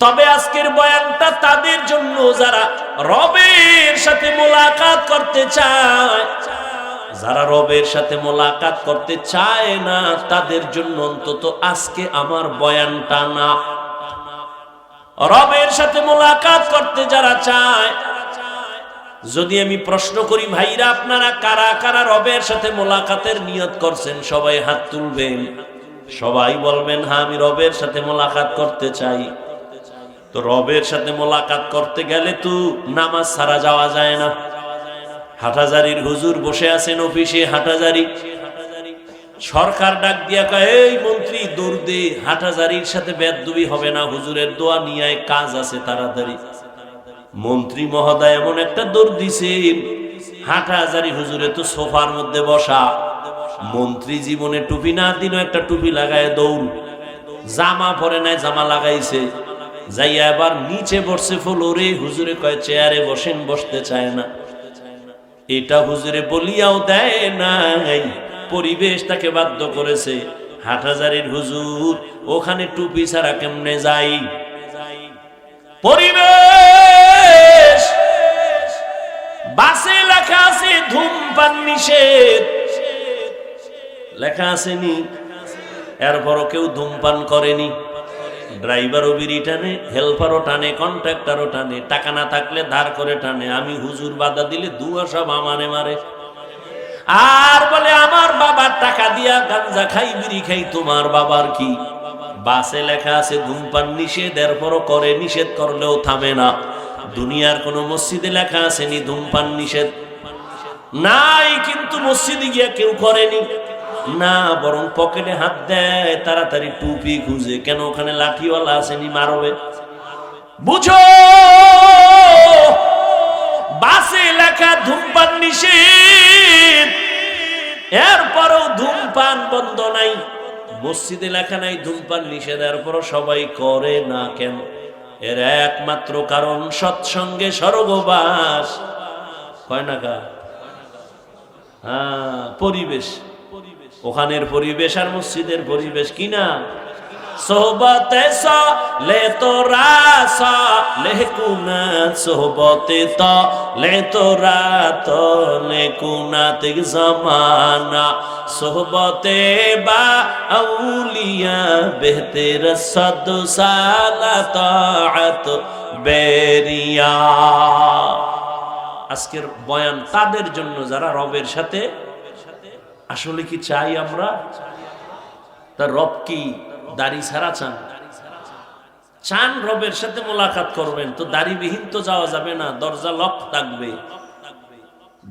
তবে আজকের বয়ানটা তাদের জন্য যারা রবের সাথে মোলাকাত করতে চায়। যারা রবের সাথে মোলাকাত করতে চায় না তাদের জন্য অন্তত আজকে আমার বয়ানটা না। রবের সাথে মোলাকাত করতে যারা চায়, যদি আমি প্রশ্ন করি ভাইরা আপনারা কারা কারা রবের সাথে মোলাকাতের নিয়ত করছেন, সবাই হাত তুলবেন। সবাই বলবেন হ্যাঁ আমি রবের সাথে মোলাকাত করতে চাই। তো রবের সাথে মোলাকাত করতে গেলে তো নামাজ ছাড়া যাওয়া যায় না। হাটহাজারীর হুজুর বসে আছেন অফিসে, হাটহাজারী সরকার ডাক দিয়া কয় এই মন্ত্রী দৌড় দে, হাটহাজারীর সাথে বেদবি হবে না, হুজুরের দোয়া নিয়ে কাজ আছে তাড়াতাড়ি। মন্ত্রী মহোদয় এমন একটা দৌড় দিছেন, হাটহাজারী হুজুরে তো সোফার মধ্যে বসা। মন্ত্রী জীবনে টুপি না দিনও একটা টুপি লাগায় দৌড়, জামা পরে নাই জামা লাগাইছে, যাইয়া এবার নিচে বসছে ফ্লোরে। হুজুরে কয় চেয়ারে বসেন, বসতে চায় না। এটা হুজুরে বলিয়াও দেয় নাই, পরিবেশ তাকে বাধ্য করেছে। হাটহাজারীর হুজুর ওখানে টুপি ছাড়া কেমনে যাই? পরিবেশ বাসে লেখা আছে ধূমপান নিষেধ, লেখা আসেনি, এরপরও কেউ ধূমপান করেনি। ড্রাইভারও বিড়ি টানে, হেল্পারও টানে, কন্ট্রাক্টরও টানে, টাকা না থাকলে ধার করে টানে। আমি হুজুর বাধা দিলে দুয়া সব আমারে মারে, আর বলে আমার বাবার টাকা দিয়া গাঞ্জা খাই বিড়ি খাই, তোমার বাবার কি? বাসে লেখা আছে ধূমপান নিষেধ, এরপরও করে, নিষেধ করলেও থামে না। দুনিয়ার কোন মসজিদে লেখা আসেনি ধূমপান নিষেধ? নাই, কিন্তু মসজিদে গিয়া কেউ করেনি না, বরং পকেটে হাত দেয়, তাড়াতাড়ি টুপি খুঁজে। কেন? ওখানে লাঠিওয়ালা আসেনি, মারবে। বুঝো, বাসে লেখা ধূমপান নিষেধ, এরপরও ধূমপান বন্ধ নাই। মসজিদে লেখা নাই ধূমপান নিষেধ, এরপরও সবাই করে না। কেন? এর একমাত্র কারণ সৎসঙ্গে স্বর্গবাস। কয় না কা? হ্যাঁ, পরিবেশ। ওখানের পরিবেশ আর মসজিদের পরিবেশ কিনা? সোহবতে লে তোরা লে কুনা, সোহবতে তো লে তোরা তো লে কুনাত জমানা, সোহবতে বা আউলিয়া বেহতের সদ সালাত বেরিয়া। আজকের বয়ান তাদের জন্য যারা রবের সাথে আসলে কি চাই আমরা? তার রব কি দাড়ি ছাড়া চান? চান রবের সাথে মোলাকাত করবেন, তো দাড়িবিহীন তো যাওয়া যাবে না, দরজা লক থাকবে,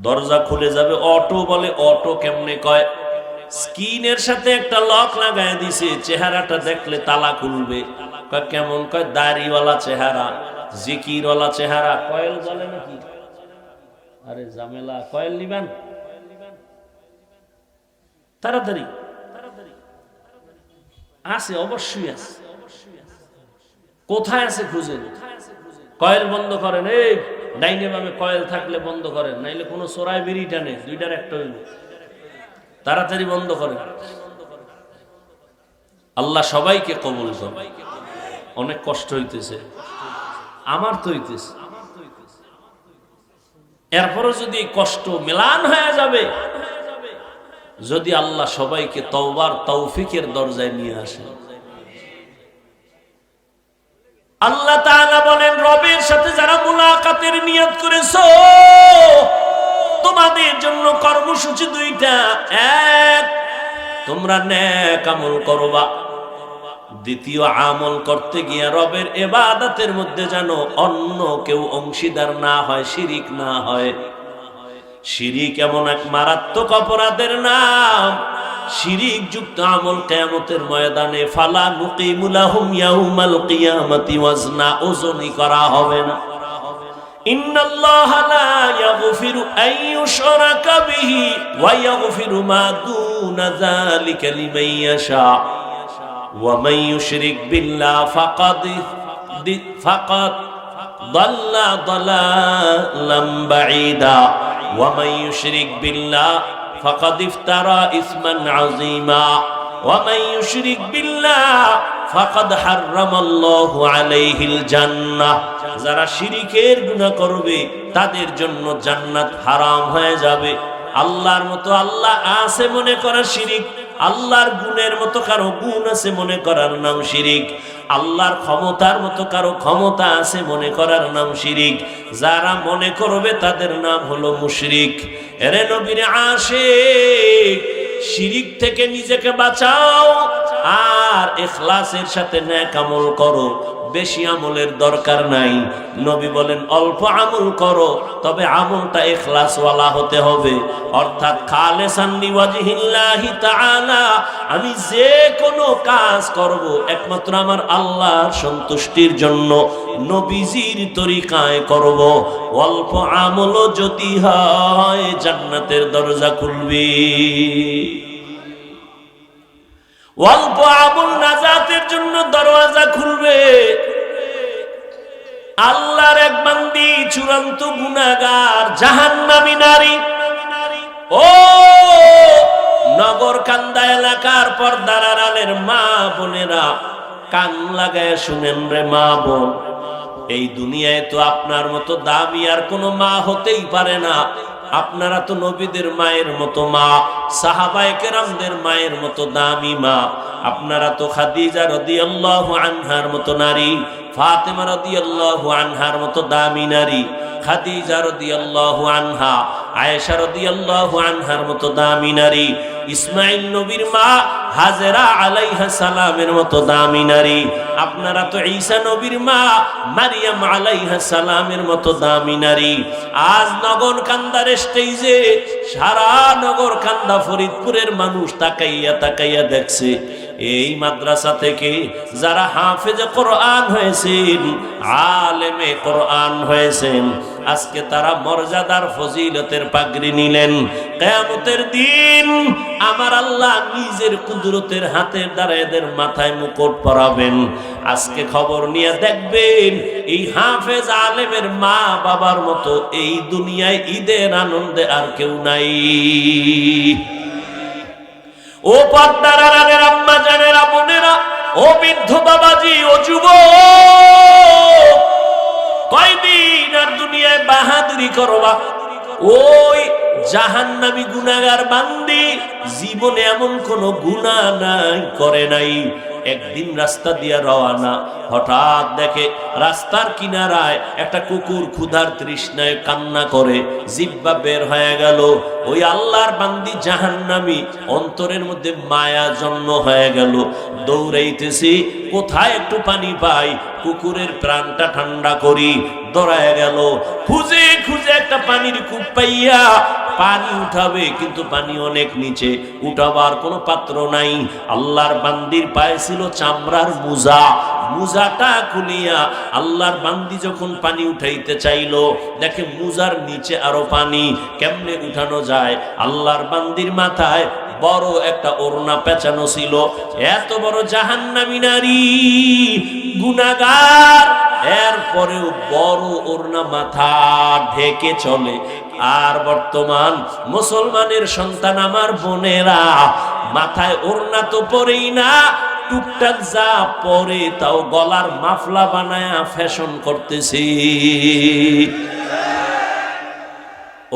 দরজা খুলে যাবে। অটো বলে, অটো কেমনে কয়? স্কিনের সাথে একটা লক লাগায় দিছে, চেহারাটা দেখলে তালা খুলবে। কয় কেমন? কয় দাড়িওয়ালা চেহারা, জিকিরওয়ালা চেহারা। কয়েল জ্বলে নাকি? আরে ঝামেলা, কয়েল নিবেন তাড়াতাড়ি। আছে, অবশ্যই আছে। কোথায় আছে খুঁজেন। কয়েল বন্ধ করেন, এই ডাইনে বামে কয়েল থাকলে বন্ধ করেন, নাইলে কোনো চোরাই বেরি টানে, দুইটার একটা হইল, তাড়াতাড়ি বন্ধ করেন। আল্লাহ সবাইকে কবুল করে। অনেক কষ্ট হইতেছে, আমার তো হইতেছে। এরপরও যদি কষ্ট মেলান হয়ে যাবে, যদি আল্লাহ সবাইকে তওবার তৌফিকের দরজায় নিয়ে আসে। আল্লাহ তাআলা বলেন, রবের সাথে যারা মুলাকাতের নিয়ত করেছো, তোমাদের জন্য কর্মসূচি দুইটা। এক, তোমরা নেক আমল করবা। দ্বিতীয়, আমল করতে গিয়ে রবের ইবাদতের মধ্যে যেন অন্য কেউ অংশীদার না হয়, শিরিক না হয়। শিরিক এমন এক মারাত্মক অপরাধের নাম, শিরিক যুক্ত আমল কিয়ামতের ময়দানে ফালা নুকিমু লাহুম ইয়াউমাল কিয়ামাতি ওয়াজনা, ওজনই করা হবে না। ইন্নাল্লাহা লা ইয়াগফিরু আন ইউশরাকা বিহি ওয়া ইয়াগফিরু মা দুনা যালিকা লিমান ইয়াশা ওয়া মান ইউশরিক বিল্লাহ ফাকাদ দাল্লা দালালাম বাঈদা ওয়া মান ইউশরিক বিল্লাহ ফাকাদ ইফতারা ইসমান আযীমা। ওয়া মান ইউশরিক বিল্লাহ ফাকাদ হারামাল্লাহু আলাইহিল জান্নাহ, যারা শিরকের গুনাহ করবে তাদের জন্য জান্নাত হারাম হয়ে যাবে। আল্লাহর মতো আল্লাহ আছে মনে করা শিরিক, আল্লাহর গুণের মতো কারো গুণ আছে মনে করার নাম শিরিক, আল্লাহর ক্ষমতার মতো কারো ক্ষমতা আছে মনে করার নাম শিরিক। যারা মনে করবে তাদের নাম হলো মুশরিক। এরে নবীর আশিক, শিরিক থেকে নিজেকে বাঁচাও আর ইখলাসের সাথে নেক আমল করো। বেশি আমলের দরকার নাই। নবী বলেন অল্প আমল করো, তবে আমলটা ইখলাসওয়ালা হতে হবে, অর্থাৎ খালিসান লিওয়াজহিল্লাহি তাআলা। আমি যে কোনো কাজ করব একমাত্র আমার আল্লাহর সন্তুষ্টির জন্য, নবীজির তরিকায় করব। অল্প আমলও যদি হয় জান্নাতের দরজা খুলবে। অল্প আমল নাজাতের জন্য দরওয়াজা খুলবে। আল্লাহর এক বান্দি চূড়ান্ত গুনাহগার, জাহান্নামী নারী। ও নগরকান্দা এলাকার পর্দার আড়ালের মা বোনেরা, কান লাগায় শুনেন রে মা বোন, এই দুনিয়ায় তো আপনার মতো দামি আর কোনো মা হতেই পারে না। আপনারা তো নবীদের মায়ের মতো মা, সাহাবায়ে কেরামদের মায়ের মতো দামি মা। আপনারা তো খাদিজা রাদিয়াল্লাহু আনহার মতো নারী, ফাতেমা রাদিয়াল্লাহু আনহার মতো দামি নারী, খাদিজা রাদিয়াল্লাহু আনহা, আয়েশা রাদিয়াল্লাহু আনহার মতো দামি নারী, ইসমাইল নবীর মা হাজেরা আলাইহা সালামের মতো দামি নারী। আপনারা তো ঈসা নবীর মা মারিয়াম আলাইহা সালামের মতো দামি নারী। আজ নগরকান্দার স্টেজে সারা নগরকান্দা ফরিদপুরের মানুষ তাকাইয়া তাকাইয়া দেখছে, এই মাদ্রাসা থেকে যারা হাফেজে কোরআন হয়েছেন, আলেমে কোরআন হয়েছেন, আজকে তারা মর্যাদার ফজিলতের পাগড়ি নিলেন। কিয়ামতের দিন আমার আল্লাহ নিজের কুদরতের হাতের দ্বারা এদের মাথায় মুকুট পরাবেন। আজকে খবর নিয়ে দেখবেন এই হাফেজ আলেমের মা বাবার মতো এই দুনিয়ায় ঈদের আনন্দে আর কেউ নাই। ও পর্দার আড়ালের আম্মা জানেরা, বোনেরা, ও বৃদ্ধ বাবাজি, ও যুবক, কয়দিন আর দুনিয়ায় বাহাদুরি করবা? ওই জাহান্নামী গুনাহগার বান্দি জীবনে এমন কোন গুনাহ নাই করে নাই। একদিন রাস্তা দিয়া রওয়ানা, হঠাৎ দেখে রাস্তার কিনারায় একটা কুকুর ক্ষুধার তৃষ্ণায় কান্না করে, জিহ্বা বের হয়ে গেল। ওই আল্লাহর বান্দি জাহান্নামী, অন্তরের মধ্যে মায়া জন্ম হয়ে গেল। দৌড়াইতেছি, কোথায় একটু পানি পাই, কুকুরের প্রাণটা ঠান্ডা করি। দৌড়ায় গেল, খুঁজে খুঁজে একটা পানির কূপ পাইয়া পানি উঠাবে, কিন্তু পানি অনেক নিচে, উঠাবার কোনো পাত্র নাই। আল্লাহর বান্দির পায়ে ছিল চামড়ার মুজা। মুজাটা খুলিয়া আল্লাহর বান্দি যখন পানি উঠাইতে চাইল, দেখে মুজার নিচে আরো পানি, কেমনে উঠানো যায়? আল্লাহর বান্দির মাথায় বড় একটা ওড়না পেঁচানো ছিল। এত বড় জাহান্নামী নারী, গুনাহগার, এরপরেও বড় ওড়না মাথা ঢেকে চলে। আর বর্তমান মুসলমানের সন্তান আমার বোনেরা, মাথায় ওড়না তো পরেই না, টুকটাক যা পরে তাও গলার মাফলা বানায়া ফ্যাশন করতেছি।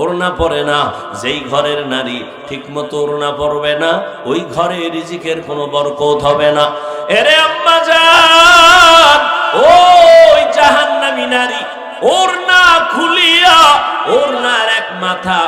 ওড়না পরে না। যেই ঘরের নারী ঠিক মতো ওড়না পরবে না, ওই ঘরে রিজিকের কোনো বরকত হবে না। এরে আম্মা জান, ওই জাহান্নামী নারী ওড়না খুলিয়া ওড়নার এক মাথা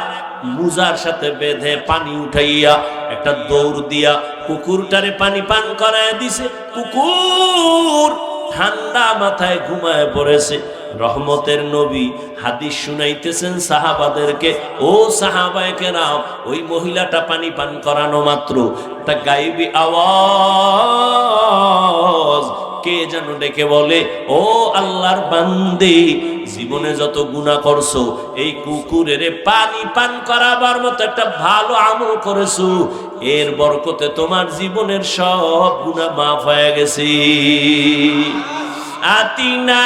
মুজার সাথে বেঁধে পানি উঠাইয়া একটা দৌড় দিয়া কুকুরটারে পানি পান করায় দিছে। কুকুর ঠান্ডা মাথায় ঘুমায় পড়েছে। রহমতের নবী হাদিস শুনাইতেছেন সাহাবাদেরকে, ও সাহাবায়ে কেরাম, ওই মহিলাটা পানি পান করানো মাত্র একটা গায়েবী আওয়াজ কে যেন ডেকে বলে, ও আল্লাহর বান্দি, জীবনে যত গুনাহ করছো, এই কুকুরের পানি পান করাবার মতো একটা ভালো আমল করেছো, এর বরকতে তোমার জীবনের সব গুনাহ মাফ হয়ে গেছে। আতিনা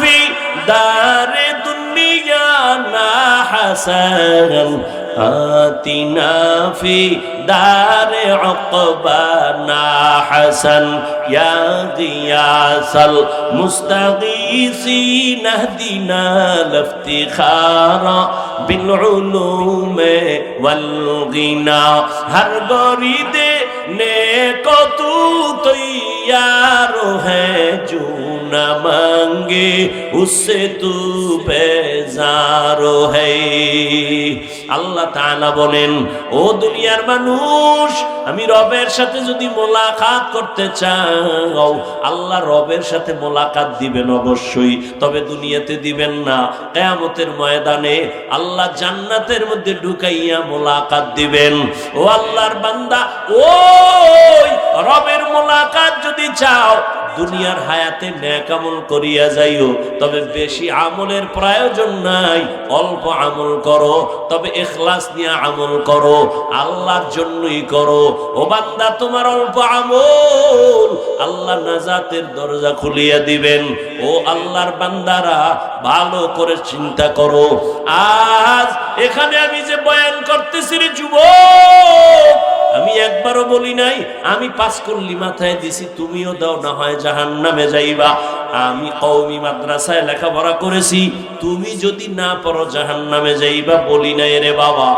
ফি দারে দুনিয়া না হাসান آتنا في دار عقبانا حسن يا غياث المستغيثين اهدنا الافتخار بالعلوم والغنى ہر غرید نیک تو تیار ہے جو نہ مانگے اس سے تو بیزار ہے আল্লাহ তাআলা বলেন ও দুনিয়ার মানুষ আমি রবের সাথে যদি মোলাকাত করতে চাও আল্লাহ রবের সাথে মোলাকাত দিবেন অবশ্যই, তবে দুনিয়াতে দিবেন না, কিয়ামতের ময়দানে আল্লাহ জান্নাতের মধ্যে ঢুকাইয়া মোলাকাত দিবেন। ও আল্লাহর বান্দা, ওই রবের মোলাকাত যদি চাও দুনিয়ার হায়াতে নেক আমল করিয়া যাইও, তবে বেশি আমলের প্রয়োজন নাই, অল্প আমল করো, তবে ইখলাস নিয়ে আমল করো, আল্লাহর জন্যই করো। ও বান্দা, তোমার অল্প আমল আল্লাহ নাজাতের দরজা খুলিয়া দিবেন। ও আল্লাহর বান্দারা, ভালো করে চিন্তা করো। আজ এখানে আমি যে বয়ান করতেছি রে যুবক, আমি একবারও বলি নাই আমি 5 কল্লি মাথায় দিছি তুমিও দাও, না হয় জাহান্নামে যাইবা। আমি কওমি মাদ্রাসায় লেখাপড়া করেছি, তুমি যদি না পড়ো জাহান্নামে যাইবা বলি নাই রে বাবা।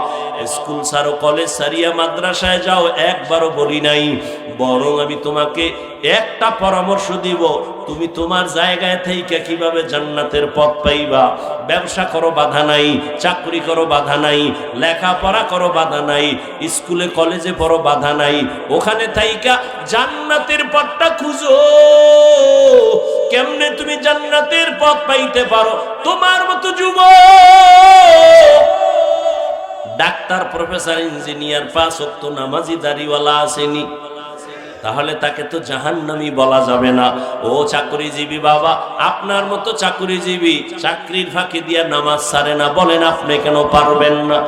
স্কুল ছাড়ো, কলেজ ছাড়িয়া মাদ্রাসায় যাও, একবারও বলি নাই। বরং আমি তোমাকে একটা পরামর্শ দিব, তুমি তোমার জায়গায় থেকে কিভাবে জান্নাতের পথ পাইবা। ব্যবসা করো, বাধা নাই, চাকরি করো, বাধা নাই, লেখাপড়া করো, বাধা নাই, স্কুলে কলেজে পড়ো, বাধা নাই, ওখানে থাইকা জান্নাতের পথটা খুঁজো। কেমনে তুমি জান্নাতের পথ পাইতে পারো? তোমার মতো যুবক ডাক্তার, প্রফেসর, ইঞ্জিনিয়ার, 5 ওয়াক্ত নামাজি দাড়িওয়ালা আসেনি, তাহলে তাকে তো জাহান্নামী বলা যাবে না। ও চাকরিজীবী বাবা, আপনার মতো চাকরিজীবী চাকরির ফাঁকি দিয়া নামাজ ছাড়ে না, বলেন আপনি কেন পারবেন না?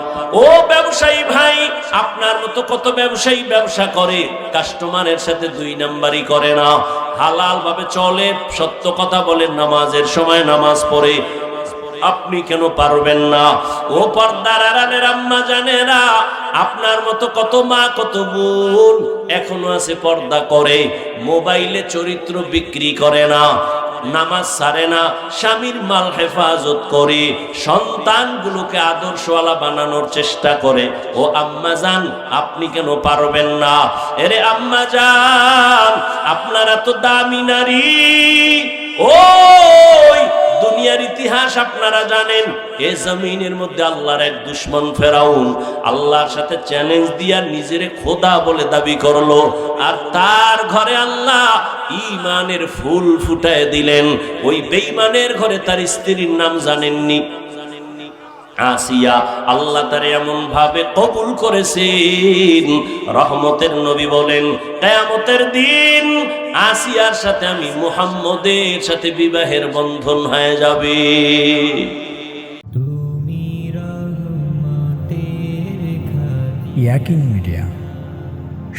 ও ব্যবসায়ী ভাই, আপনার মতো কত ব্যবসায়ী ব্যবসা করে, কাস্টমারের সাথে 2 নাম্বারি করে না, হালাল ভাবে চলে, সত্য কথা বলেন, নামাজের সময় নামাজ পড়ে, আপনি কেন পারবেন না? ও পর্দার আড়ালের আম্মা জানেরা, আপনার মতো কত মা, কত বোন এখনো আছে পর্দা করে, মোবাইলে চরিত্র বিক্রি করে না, নামাজ ছাড়ে না, স্বামীর মাল হেফাজত করে, সন্তানগুলোকে আদর্শওয়ালা বানানোর চেষ্টা করে। ও আম্মা জান, আপনি কেন পারবেন না? এরে আম্মা জান, আপনারা তো দামি নারী। ওই দুনিয়ার ইতিহাস আপনারা জানেন, এ জমিনের মধ্যে আল্লাহর এক দুশমন ফেরাউন আল্লাহর সাথে চ্যালেঞ্জ দিয়া নিজেরে খোদা বলে দাবি করলো, আর তার ঘরে আল্লাহ ঈমানের ফুল ফুটায় দিলেন। ওই বেঈমানের ঘরে তার স্ত্রীর নাম জানেননি? আসিয়া। আল্লাহ তারে এমন ভাবে কবুল করেছেন, রহমতের নবী বলেন কিয়ামতের দিন আসিয়ার সাথে আমি মুহাম্মদের সাথে বিবাহের বন্ধন হয়ে যাবে। ইয়াকিন মিডিয়া,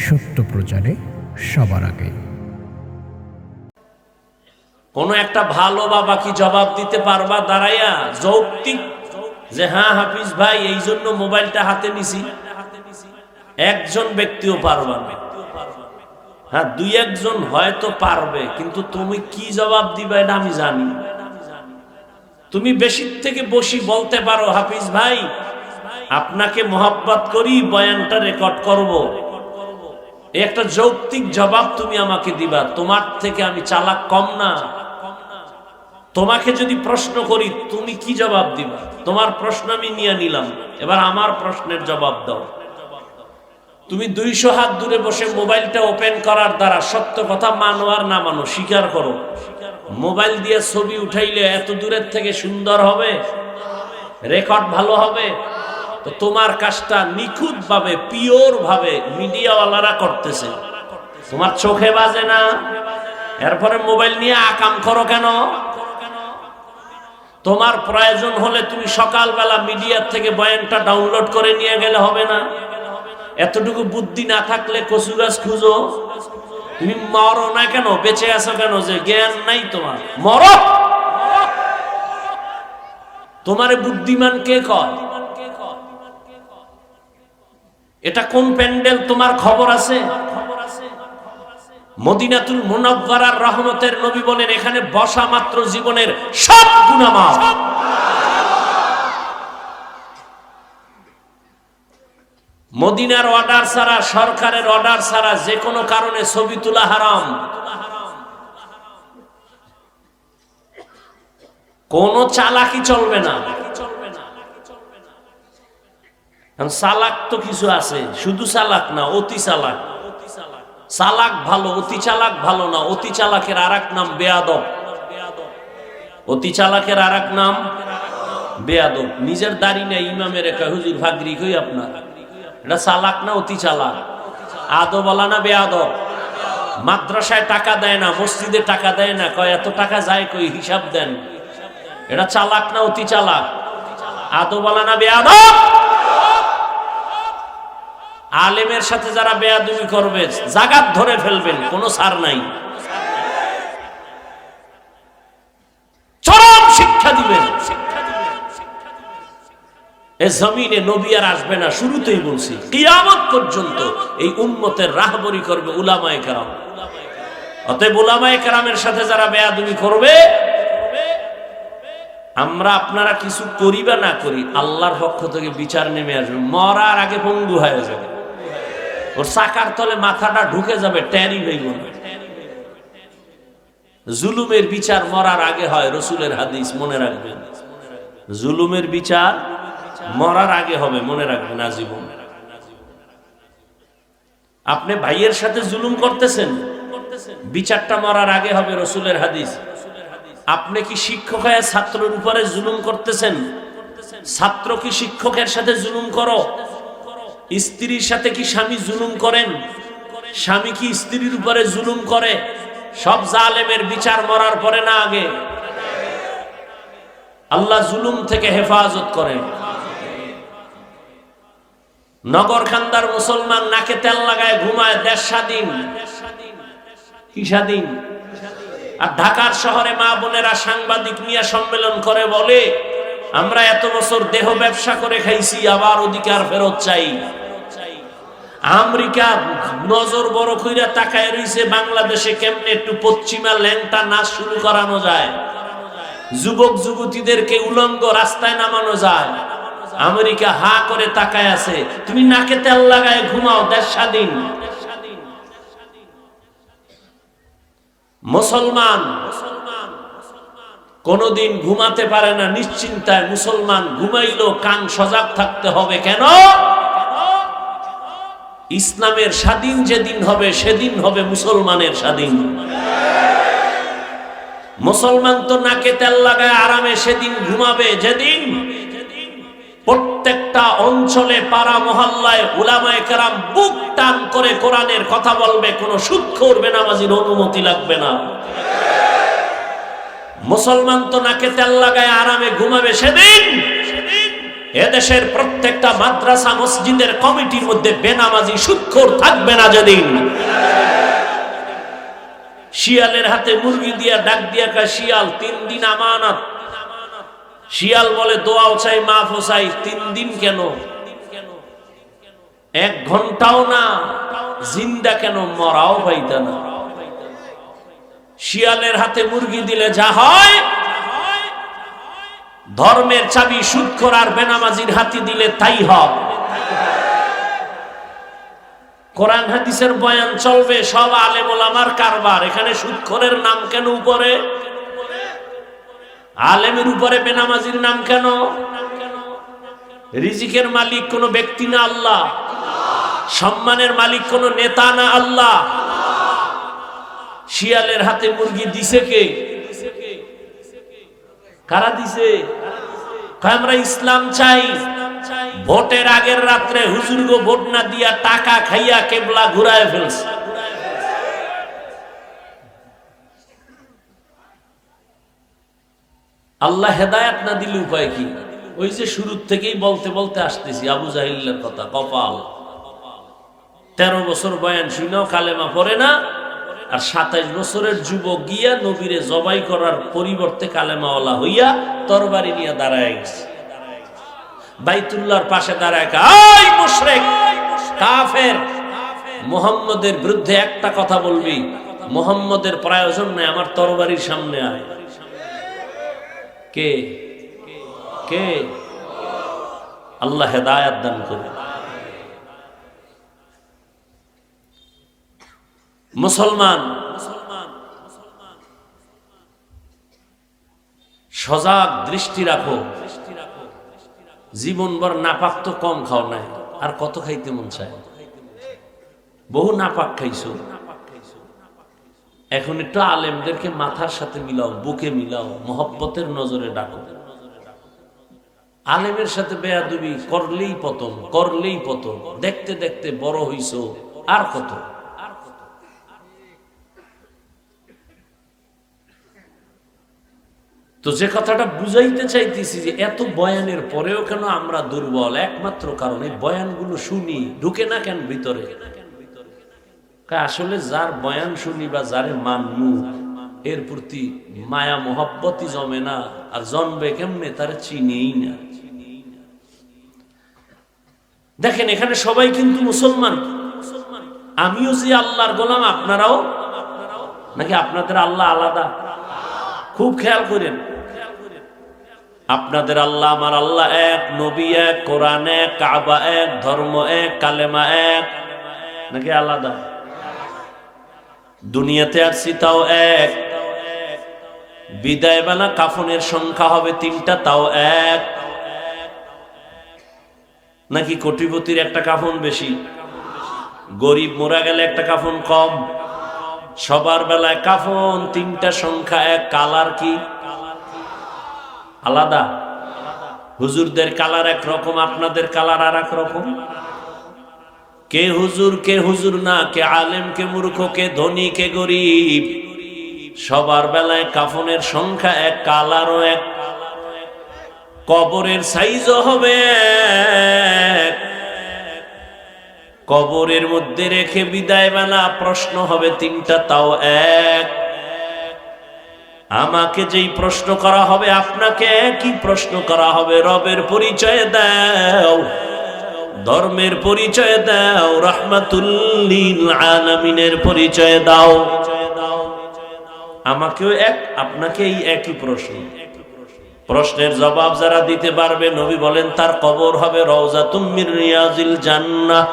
সত্য প্রচারে সবার আগে। কোন একটা ভালো বাবা কি জবাব দিতে পারবা দাঁড়াইয়া যৌক্তিক যে হ্যাঁ হাফিজ ভাই এই জন্য মোবাইলটা হাতে নিছি? একজন ব্যক্তিও পারবা না। হ্যাঁ, 2-1 জন হয়তো পারবে, কিন্তু তুমি কি জবাব দিবা এটা আমি জানি। তুমি বেশি থেকে বেশি বলতে পারো হাফিজ ভাই আপনাকে মহব্বত করি, বয়ানটা রেকর্ড করব, একটা যৌক্তিক জবাব তুমি আমাকে দিবা। তোমার থেকে আমি চালাক কম না। তোমাকে যদি প্রশ্ন করি তুমি কি জবাব দিবা? তোমার প্রশ্ন আমি নিয়ে নিলাম, এবার আমার প্রশ্নের জবাব দাও। তুমি 200 হাত দূরে বসে মোবাইলটা ওপেন করার দ্বারা সত্য কথা মানো আর না মানো স্বীকার করো। মোবাইল দিয়ে ছবি উঠাইলে এত দূরের থেকে সুন্দর হবে, রেকর্ড ভালো হবে? তো তোমার কাজটা নিখুঁত ভাবে, পিওর ভাবে মিডিয়াওয়ালারা করতেছে, তোমার চোখে বাজে না। এরপরে মোবাইল নিয়ে আকাম করো কেন? তোমার প্রয়োজন হলে তুমি সকালবেলা মিডিয়ার থেকে বয়ানটা ডাউনলোড করে নিয়ে গেলে হবে না? এতটুকু বুদ্ধি না থাকলে কচু গাছ খুঁজো। তুমি মরো না কেন? বেঁচে আছো কেন? যে জ্ঞান নাই তোমার, মরো। তোমারে বুদ্ধিমান কে কয়? এটা কোন প্যান্ডেল তোমার খবর আছে? মদিনাতুল মুনাওয়ারার রহমতের নবী বলেন, এখানে বসা মাত্র জীবনের সব গুনাহ মাফ। মদিনার অর্ডার ছাড়া, সরকারের অর্ডার ছাড়া যে কোনো কারণে ছবি তোলা হারাম। কোন চালাকি চলবে না। চালাক তো কিছু আছে, শুধু চালাক না, অতি চালাক। চালাক ভালো, অতি চালাক ভালো না। অতি চালাকের আর এক নাম বেয়াদব। অতি চালাকের আর এক নাম বেয়াদব। নিজের দাড়ি নেই, ইমামের একা হুজুর ভাগরি কই আপনার, এটা চালাক না অতি চালাক? আদবওয়ালা না বেয়াদব? মাদ্রাসায় টাকা দেয় না, মসজিদে টাকা দেয় না, কয় এত টাকা যায় কই, হিসাব দেন। এটা চালাক না অতি চালাক? আদবওয়ালা না বেয়াদব? আলেমের সাথে যারা বেয়াদবি করবে জাগাত ধরে ফেলবেন, কোনো ছাড় নাই, চরম শিক্ষা দিবেন। এই জমিনে নবী আর আসবে না, শুরুতেই বলছি, কিয়ামত পর্যন্ত এই উম্মতের রাহবরি করবে উলামায়ে কেরাম। অতএব উলামায়ে কেরামের সাথে যারা বেয়াদবি করবে, আমরা আপনারা কিছু করি বা না করি, আল্লাহর পক্ষ থেকে বিচার নেমে আসবে। মরার আগে পঙ্গু হয়ে যাবে, ওর চাকার তলে মাথাটা ঢুকে যাবে, ট্যারি হয়ে যাবে। জুলুমের বিচার মরার আগে হয়, রসুলের হাদিস, মনে রাখবেন। জুলুমের বিচার মরার আগে হবে, মনে রাখবেন আজীবন। আপনি ভাইয়ের সাথে জুলুম করতেছেন, বিচারটা মরার আগে হবে, রসুলের হাদিস। আপনি কি শিক্ষক হয়ে ছাত্রের উপরে জুলুম করতেছেন? ছাত্র কি শিক্ষকের সাথে জুলুম করো? স্ত্রীর সাথে কি স্বামী জুলুম করেন? স্বামী কি স্ত্রীর উপরে জুলুম করে? সব জালেমের বিচার মরার পরে না আগে? আল্লাহ জুলুম থেকে হেফাজত করেন। নগরখান্দার মুসলমান নাকে তেল লাগায় ঘুমায়, দেশ স্বাধীন। কি স্বাধীন? আর ঢাকার শহরে মা বোনেরা সাংবাদিক নিয়ে সম্মেলন করে বলে, আমরা এত বছর দেহ ব্যবসা করে খাইছি, আবার অধিকার ফেরত চাই। আমেরিকা নজর বড় কইরা তাকায় রইছে বাংলাদেশে কেমনে একটু পশ্চিমা ল্যাংটা নাচ শুরু করানো যায়, যুবক যুবতীদেরকে উলঙ্গ রাস্তায় নামানো যায়। আমেরিকা হা করে তাকায় আছে, তুমি নাকে তেল লাগায় ঘুমাও, দেশ স্বাধীন। মুসলমান কোনদিন ঘুমাতে পারে না নিশ্চিন্তায়। মুসলমান ঘুমাইলেও কান সজাগ থাকতে হবে। কেন? ইসলামের স্বাধীন যেদিন হবে, সেদিন হবে মুসলমানের স্বাধীন। মুসলমান তো নাকে তেল লাগায় আরামে সেদিন ঘুমাবে, যেদিন প্রত্যেকটা অঞ্চলে, পাড়া মহল্লায় উলামায়ে কেরাম বুক টান করে কোরআনের কথা বলবে, কোন সুদখোর বেনামাজির অনুমতি লাগবে না। মুসলমান তো নাকে তেল লাগায় আরামে ঘুমাবে সেদিন এদেশের প্রত্যেকটা মাদ্রাসা মসজিদের কমিটির মধ্যে বেনামাজি সুদখোর থাকবে না। যেদিন শিয়ালের হাতে মুরগি দিয়া ডাক দিয়া কয়, শিয়াল 3 দিন আমানত। শিয়াল বলে, দোয়াও চাই, মাফও চাই। 3 দিন কেন? 1 ঘন্টাও না, জিন্দা কেন, মরাও পাইতা না। শিয়ালের হাতে মুরগি দিলে যা হয়, ধর্মের চাবি সুদখোর আর বেনামাজির হাতে দিলে তাই হয়। কোরআন হাদিসের বয়ান চলবে, সব আলেম ওলামার কারবার। এখানে সুদখোরের নাম কেন উপরে? আলেমের উপরে বেনামাজির নাম কেন? রিজিকের মালিক কোন ব্যক্তি না আল্লাহ? সম্মানের মালিক কোন নেতা না আল্লাহ? শিয়ালের হাতে মুরগি দিছে কে? কারা দিছে? আমরা ইসলাম চাই। ভোটের আগের রাত্রে হুজুরগো ভোট না দিয়া টাকা খাইয়া কেবলা ঘুরায় ফেলছে। আল্লাহ হেদায়েত না দিলে উপায় কি? ওই যে শুরুর থেকেই বলতে বলতে আসতেছি আবু জাহিলের কথা। কপাল, 13 বছর বয়ান শুনেও কালেমা পড়ে না, আর 27 বছরের যুবক গিয়া নবীরে জবাই করার পরিবর্তে কালেমাওয়ালা হইয়া তরবারি নিয়ে দাঁড়ায় গেছে। বাইতুল্লাহর পাশে দাঁড়ায়, এই মুশরিক, কাফের, মুহাম্মদের বিরুদ্ধে একটা কথা বলবি, মুহাম্মদের প্রয়োজন নেই, আমার তরবারির সামনে আয়। কে কে? আল্লাহ হেদায়েত দান করুন। মুসলমান সজাগ দৃষ্টি রাখো। জীবনভর নাপাক তো কম খাও নাই, আর কত খাইতে মন চায়? বহু নাপাক খাইছো, এখন একটু আলেমদেরকে মাথার সাথে মিলাও, বুকে মিলাও, মোহব্বতের নজরে ডাকো। আলেমের সাথে বেয়াদবি করলেই পতন, করলেই পতন। দেখতে দেখতে বড় হইছো, আর কত? তো যে কথাটা বুঝাইতে চাইতেছি যে এত বয়ানের পরেও কেন আমরা দুর্বল, একমাত্র কারণ এই বয়ানগুলো শুনি, ঢুকে না কেন ভিতরে? আসলে যার বয়ান শুনি বা যারে মানমু, এর প্রতি মায়া মোহব্বতই জমে না, আর জন্মবে কেমনে তার চিনিই না। দেখেন এখানে সবাই কিন্তু মুসলমান, আমিও যে আল্লাহর গোলাম, আপনারাও নাকি? আপনাদের আল্লাহ আলাদা? খুব খেয়াল করেন, আপনাদের আল্লাহ আমার আল্লাহ এক, নবী এক, কোরআন এক, কাবা এক, ধর্ম এক, কালেমা এক, নাকি আলাদা? দুনিয়াতে আসছি তাও এক, বিদায় বেলা কাফনের সংখ্যা হবে 3টা, তাও এক, নাকি কোটিপতির একটা কাফন বেশি, গরিব মোরা গেলে একটা কাফন কম? সবার বেলায় কাফন 3টা, সংখ্যা এক, কালার কি আলাদা? হুজুরদের কালার একরকম, আপনাদের কালার আর এক রকম। কে হুজুর কে হুজুর না, কে আলেম কে মূর্খ, কে ধনী কে গরিব, সবার বেলায় কাফনের সংখ্যা এক, কালারও এক, কবরের সাইজও হবে এক। কবরের মধ্যে রেখে বিদায় বেলা প্রশ্ন হবে 3টা, তাও এক। আমাকে যেই প্রশ্ন করা হবে, আপনাকে কি প্রশ্ন করা হবে? রবের পরিচয় দাও, ধর্মের পরিচয় দাও, রাহমাতুল লিল আলামিনের পরিচয় দাও। আমাকেও এক, আপনাকেই একই প্রশ্ন। প্রশ্নের জবাব যারা দিতে পারবে, নবী বলেন তার কবর হবে রওজাতুম মির রিয়াজিল জান্নাহ।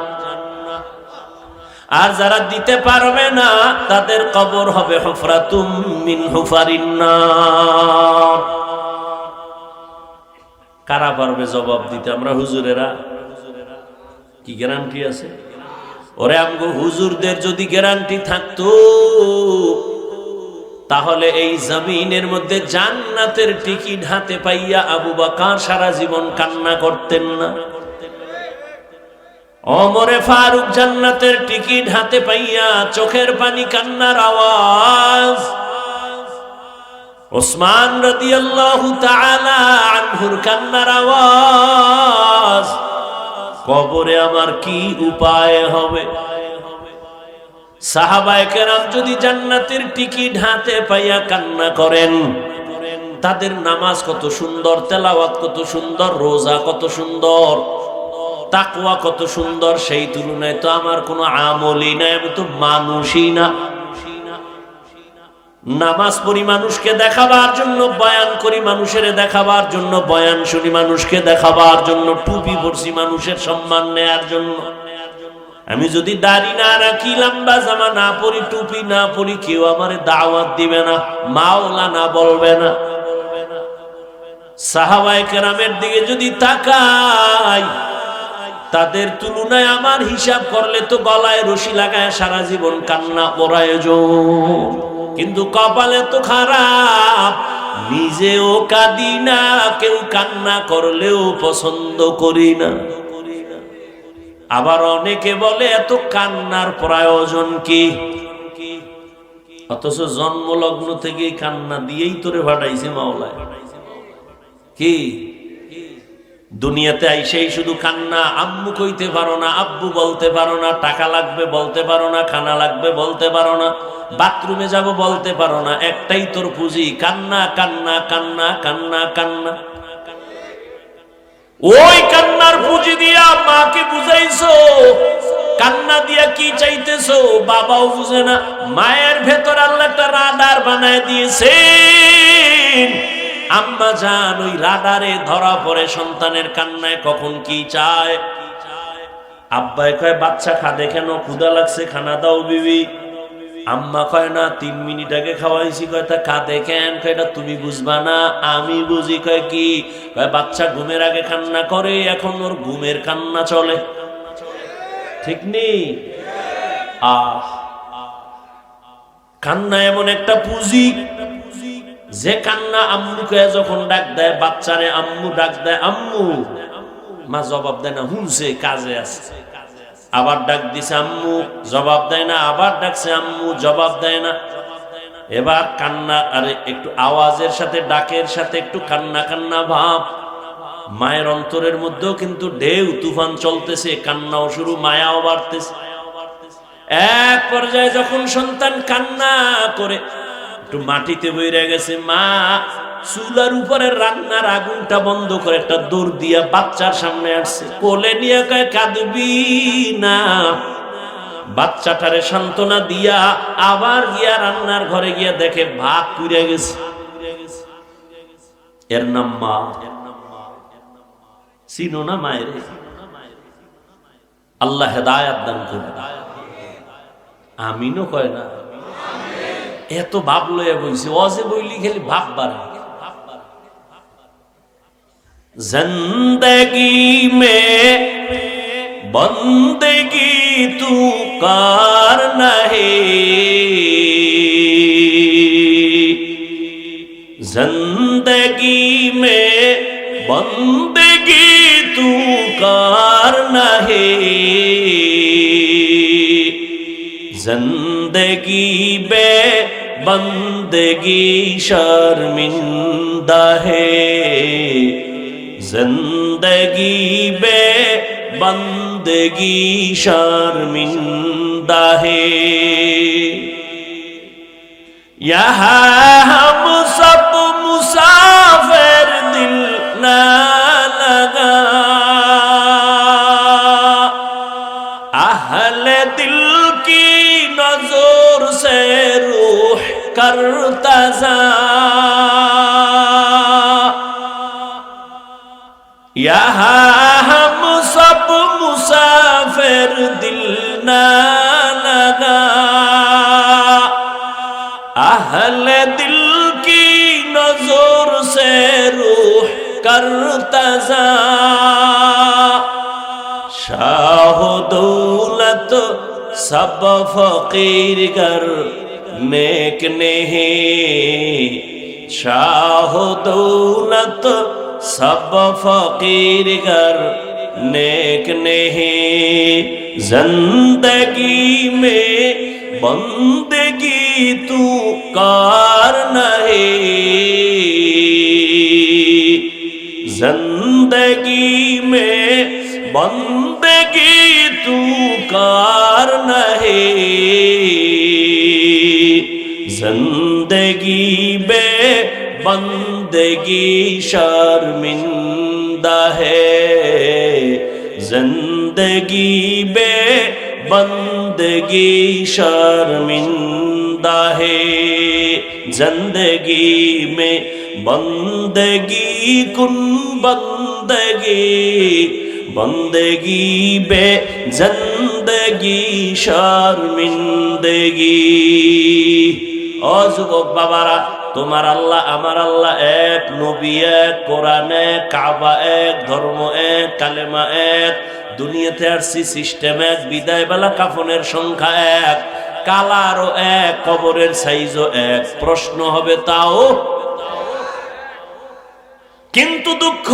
আর যারা দিতে পারবে না, তাদের কবর হবে হুফরাতুম মিন হুফারিন নার। কারা পারবে জবাব দিতে? আমরা হুজুরেরা। কি গ্যারান্টি আছে? ওরে আমগো হুজুরদের যদি গ্যারান্টি থাকতো, তাহলে এই জমিনের মধ্যে জান্নাতের টিকিট হাতে পাইয়া আবু বকর সারা জীবন কান্না করতেন না। ওমরে ফারুক জান্নাতের টিকিট হাতে পাইয়া চোখের পানি, কান্নার আওয়াজ। ওসমান রাদিয়াল্লাহু তাআলা আনহুর কান্নার আওয়াজ। কবরে আমার কি উপায় হবে? সাহাবায়ে কেরাম যদি জান্নাতের টিকিট হাতে পাইয়া কান্না করেন, তাদের নামাজ কত সুন্দর, তেলাওয়াত কত সুন্দর, রোজা কত সুন্দর, তাকওয়া কত সুন্দর, সেই তুলনায় তো আমার কোনো আমলই নাই, আমি তো মানুষই না। নামাজ পড়ি মানুষকে দেখাবার জন্য, বয়ান করি মানুষের দেখাবার জন্য, বয়ান শুনি মানুষকে দেখাবার জন্য, টুপি পরছি মানুষের সম্মান নেয়ার জন্য। আমি যদি দাড়ি না রাখি, লম্বা জামা না পরি, টুপি না পরি, কেউ আমারে দাওয়াত দিবে না, মাওলানা বলবে না। সাহাবায়ে কেরামের দিকে যদি তাকাই, তাদের তুলনায় আমার হিসাব করলে তো গলায় রশি লাগায় সারা জীবন কান্না প্রয়োজন। কিন্তু কপালে তো খারাপ, নিজেও কাঁদি না, কেউ কান্না করলেও পছন্দ করি না। আবার অনেকে বলে এত কান্নার প্রয়োজন কি? অথচ জন্মলগ্ন থেকেই কান্না দিয়েই তোরে ভাটাইছে মাওলায়। কি দুনিয়াতে আইসেই শুধু কান্না। আম্মু কইতে পারো না, আব্বু বলতে পারো না, টাকা লাগবে বলতে পারো না, খানা লাগবে বলতে পারো না, বাথরুমে যাব বলতে পারো না, একটাই তোর পুঁজি কান্না, কান্না, কান্না, কান্না, কান্না। ওই কান্নার পুঁজি দিয়া মাকে বুঝাইছো কান্না দিয়া কি চাইতেছো বাবাও বুঝে না। মায়ের ভেতর আল্লাহ একটা রাডার বানায় দিয়েছেন। আম্মা জান ওই রাডারে ধরা পড়ে সন্তানের কান্নায় কখন কি চায়। আব্বাই কয় বাচ্চা খাদে কেন, ক্ষুধা লাগছে, খানা দাও বিবি। আম্মা কয় না 3 মিনিট আগে খাওয়াইছি। কয় তা কাঁদে কেন? কয় এটা তুমি বুঝবা না, আমি বুঝি। কয় কি? কয় বাচ্চা ঘুমের আগে কান্না করে, এখন ওর ঘুমের কান্না চলে, ঠিক নেই? কান্না এমন একটা পুঁজি, যে কান্না আম্মুকে যখন ডাক দেয়, বাচ্চারে আম্মু ডাক দেয়, আম্মু, মা জবাব দেয় না, হুনছে কাজে আছে। আবার ডাক দিছে আম্মু, জবাব দেয় না। আবার ডাকছে আম্মু, জবাব দেয় না। এবার কান্না, আরে একটু আওয়াজের সাথে ডাকের সাথে একটু কান্না কান্না ভাব। মায়ের অন্তরের মধ্যেও কিন্তু ঢেউ তুফান চলতেছে, কান্নাও শুরু, মায়াও বাড়তেছে। এক পর্যায়ে যখন সন্তান কান্না করে একটু মাটিতে বইরে গেছে, মা চুলার উপরে রান্নার আগুনটা বন্ধ করে একটা দৌড় দিয়া বাচ্চার সামনে আসছে, কোলে নিয়ে কয় কাঁদবি না। বাচ্চাটারে সান্ত্বনা দিয়া আবার গিয়া রান্নার ঘরে গিয়া দেখে ভাত পুড়ে গেছে। এর নাম মা। চিনো না মায়ের? আল্লাহ হেদায়েত দান করে। আমিনও কয় না, এত ভাব লইয়া বইছে। অজে বইলি খালি ভাব বাড়ে। जिंदगी में बंदगी तू कार नहीं, जिंदगी में बंदगी तू कार नहीं, जिंदगी बे बंदगी शर्मिंदा है, जिंदगी बे बंदगी शर्मिंदा है। यहाँ हम सब मुसाफिर दिल न लगा, अहले दिल की नजर से रूह करता जा, यहाँ हम सब मुसाफिर दिल न लगा, अहले दिल की नजर से रूह करता जा, शाह दौलत सब फकीर कर नेक नहीं, शाह दौलत सब फकीर कर नेक नहीं, जिंदगी में बंदगी तू कार नहीं, जिंदगी में बंदगी तू कार नहीं, जिंदगी में बंदगी शर्मिंदा है, जिंदगी बे बंदगी शर्मिंदा है, जिंदगी में बंदगी कुन बंदगी, बंदगी बे जिंदगी शर्मिंदगी। ओ যুবক বাবারা, তোমার আল্লাহ আমার আল্লাহ এক, নবী এক, কোরআন এক, কাবা এক, ধর্ম এক, কালেমা এক, দুনিয়াতে আসছি সিস্টেম এক, বিদায় বেলা কাফনের সংখ্যা এক, কালারও এক, কবরের সাইজও এক। প্রশ্ন হবে তাও, কিন্তু দুঃখ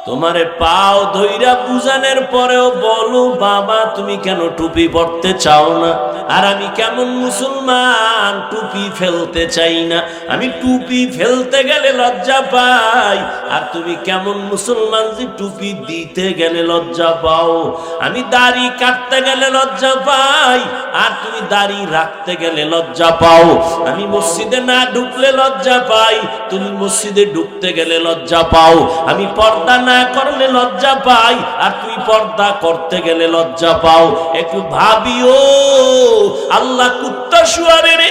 তোমারে পাও ধইরা বুঝানোর পরেও বলো বাবা তুমি কেন টুপি পড়তে চাও না? আর আমি কেমন মুসলমান টুপি ফেলতে চাই না, আমি টুপি ফেলতে গেলে লজ্জা পাই। আর তুমি কেমন মুসলমান যে টুপি দিতে গেলে লজ্জা পাও? আমি দাড়ি কাটতে গেলে লজ্জা পাই, আর তুমি দাড়ি রাখতে গেলে লজ্জা পাও। আমি মসজিদে না ঢুকলে লজ্জা পাই, তুমি মসজিদে ঢুকতে গেলে লজ্জা পাও। আমি পর্দা না করলে লজ্জা পাই, আর তুই পর্দা করতে গেলে লজ্জা পাও, একটু ভাবিও আল্লাহ কুত্তা শুয়ারের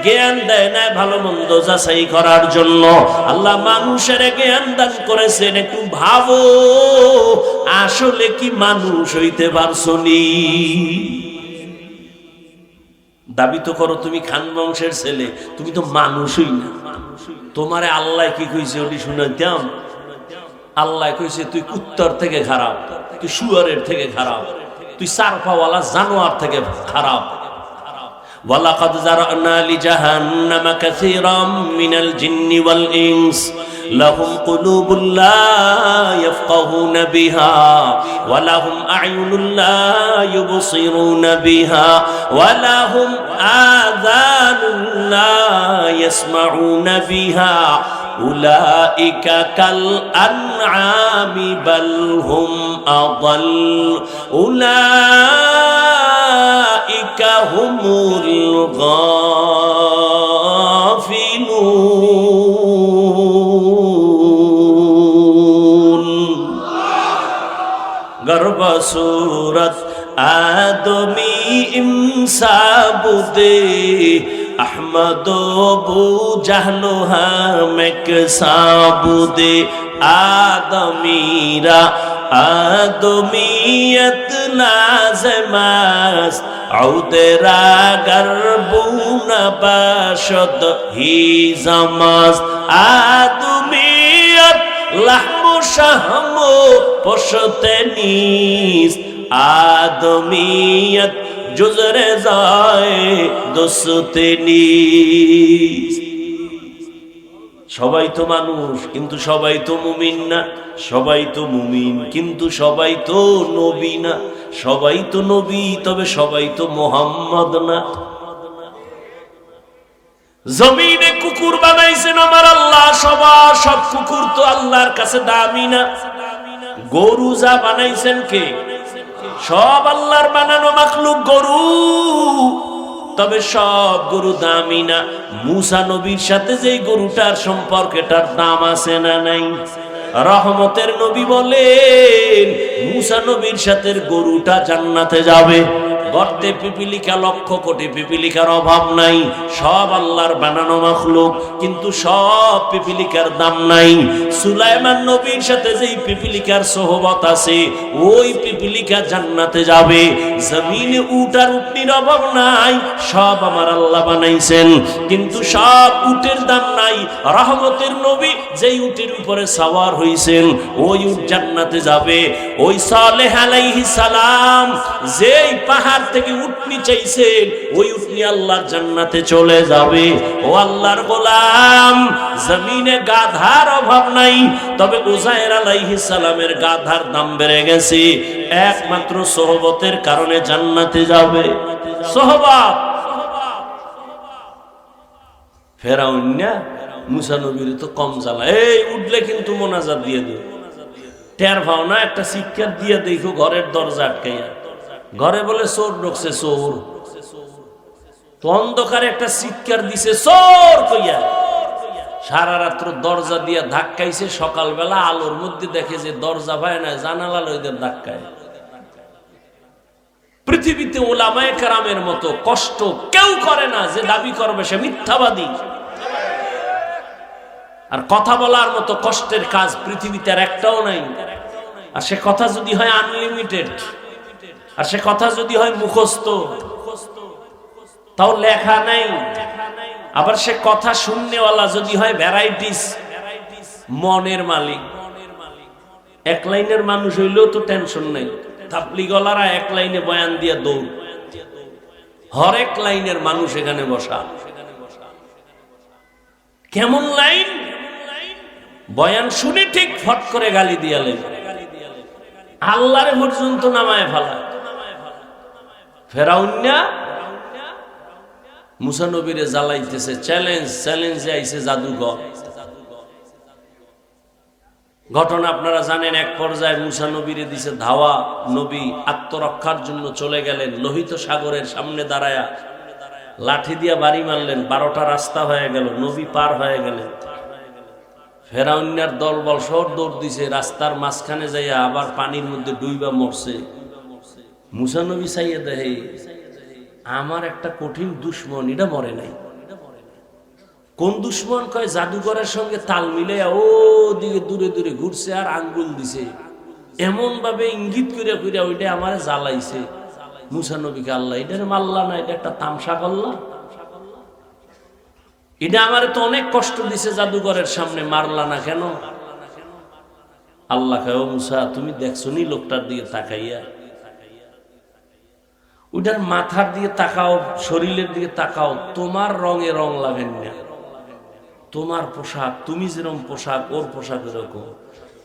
জ্ঞান দেয় না ভালো মন্দ যাচাই করার জন্য। আল্লাহ মানুষের জ্ঞান দান করেছেন, একটু ভাবো আসলে কি মানুষ হইতে পারছনি? দাবি তো করো তুমি খান বংশের ছেলে, তুমি তো মানুষই না। তোমারে আল্লাহ কি কইছে ওটি শুনাইতাম? আল্লাহ কইছে তুই কুত্তার থেকে খারাপ, তুই শুয়ারের থেকে খারাপ, তুই চারপাওয়ালা জানোয়ার থেকে খারাপ। ওয়ালাকাদ যারানা লিজাহান্নামা কাসীরাম মিনাল জিন্নি ওয়াল ইনস লাহুম কুলুবুন লা ইয়াফকাহুনা বিহা ওয়া লাহুম আ'য়ুনুন লা ইউবসিরুনা বিহা ওয়া লাহুম আযানুন লা ইয়াসমাউনা বিহা উলাইকা কাল আনআমি বাল হুম আযাল উলাইকা হুমুল গাফিলুন। গর্ব সূরত আদমি ইনসাবুদে अहमद बू जहलो हमक साबुदे आदमीरा आदमीयत नाज़मास औदरा गर्बूना बाशद ही जमास आदमीयत लहमो शहमो पोशते नीस आदमीयत जुजरे जाए दोस्ते नीस। সবাই তো মানুষ কিন্তু সবাই তো মুমিন না, সবাই তো মুমিন কিন্তু সবাই তো নবী না, সবাই তো নবী তবে সবাই তো মুহাম্মদ না। জমিনে কুকুর বানাইছেন আমার আল্লাহ, সব কুকুর তো আল্লাহর কাছে দামি না। গরু যা বানাইছেন কে? সব আল্লাহর বানানো মাখলুক গরু, তবে সব গরু দামি না। মুসা নবীর সাথে যেই গরুটার সম্পর্কটার দাম আছে না নাই? রহমতের নবী বলেন মুসা নবীর সাথে গরুটা জান্নাতে যাবে। গর্তে পিপিলিকা, লক্ষ কোটি পিপিলিকার অভাব নাই, সব আল্লাহর বানানো মাখলুক কিন্তু সব পিপিলিকার দাম নাই। সুলাইমান নবীর সাথে যেই পিপিলিকার সোহবত আছে ওই পিপিলিকা জান্নাতে যাবে। জমিনে উট আর উটনির অভাব নাই, সব আমার আল্লাহ বানাইছেন কিন্তু সব উটের দাম নাই। রহমতের নবী যেই উটের উপরে সাওয়ার হইছেন ওই উট জান্নাতে যাবে। ওই সালেহ আলাইহিস সালাম যেই পাহাড় থেকে উটনি চাইছেন ওই উটনি আল্লাহর জান্নাতে চলে যাবে। ও আল্লাহর গোলাম, জমিনে গাধার অভাব নাই, তবে উযায়ের আলাইহিস সালামের গাধার দাম বেড়ে গেছে, একমাত্র সোহবতের কারণে জান্নাতে যাবে। সোহবত। ফেরাউন না মুসা নবীর তো কম জ্বালা, এই উঠলে কিন্তু মোনাজাত দিয়ে দিও, টের পাও না একটা শিক্ষা দিয়ে দেখো ঘরের দরজা আটকাইয়া, ঘরে বলে চোর ঢুকছে, চোর তো অন্ধকারে একটা চিৎকার দিছে চোর কইয়া, সারা রাত্র দরজা দিয়া ধাক্কাইছে, সকালবেলা আলোর মধ্যে দেখে যে দরজা পায় না, জানালা লইদের ধাক্কায়। পৃথিবীতে ওলামায়ে কেরামের মতো কষ্ট কেউ করে না, যে দাবি করবে সে মিথ্যাবাদী। আর কথা বলার মতো কষ্টের কাজ পৃথিবীতে আর একটাও নাই। আর সে কথা যদি হয় আনলিমিটেড, আর সে কথা যদি হয় মুখস্থ, তাও লেখা নাই। আবার সে কথা শুননেওয়ালা যদি হয় ভ্যারাইটিস, মনের মালিক। এক লাইনের মানুষ হইলেও তো টেনশন নাই, তাবলীগওয়ালারা এক লাইনে বয়ান দিয়ে দৌড়, হরেক লাইনের মানুষ এখানে বসা। কেমন লাইন? বয়ান শুনে ঠিক ফট করে গালি দিয়ালেন, আল্লাহরে পর্যন্ত নামায় ফেলা। ফেরাউন না মুসা নবীরে জ্বালাইতেছে, চ্যালেঞ্জে আইছে জাদুঘর। ঘটনা আপনারা জানেন, এক পর্যায়ে মুসা নবীরে দিছে ধাওয়া, নবী আত্মরক্ষার জন্য চলে গেলেন, লোহিত সাগরের সামনে দাঁড়ায়া লাঠি দিয়া বাড়ি মারলেন, 12টা রাস্তা হয়ে গেল, নবী পার হয়ে গেলেন। ফেরাউন্নার দলবল সব দৌড় দিছে, রাস্তার মাঝখানে যাইয়া আবার পানির মধ্যে ডুইবা মরছে। মুসা নবী চাইয়া দেখে আমার একটা কঠিন দুশ্মন, এটা মরে নাই। কোন দুশ্মন? কয় জাদুঘরের সঙ্গে তাল মিলে ও দিকে দূরে দূরে ঘুরছে আর আঙ্গুল দিছে, এমন ভাবে ইঙ্গিত করে করে ওইটা আমার জ্বালাইছে। মুসা নবীকে আল্লাহ এটা মারলা না, এটা একটা তামসা করলা, এটা আমার তো অনেক কষ্ট দিছে জাদুঘরের সামনে, মারলা না কেন? আল্লাহ কয় ও মুসা তুমি দেখছো নি লোকটার দিকে তাকাইয়া? ওইটার মাথার দিকে তাকাও, শরীরের দিকে তাকাও, তোমার রঙে রং লাগেন না, তোমার পোশাক, তুমি যেরকম পোশাক ওর পোশাক এরকম।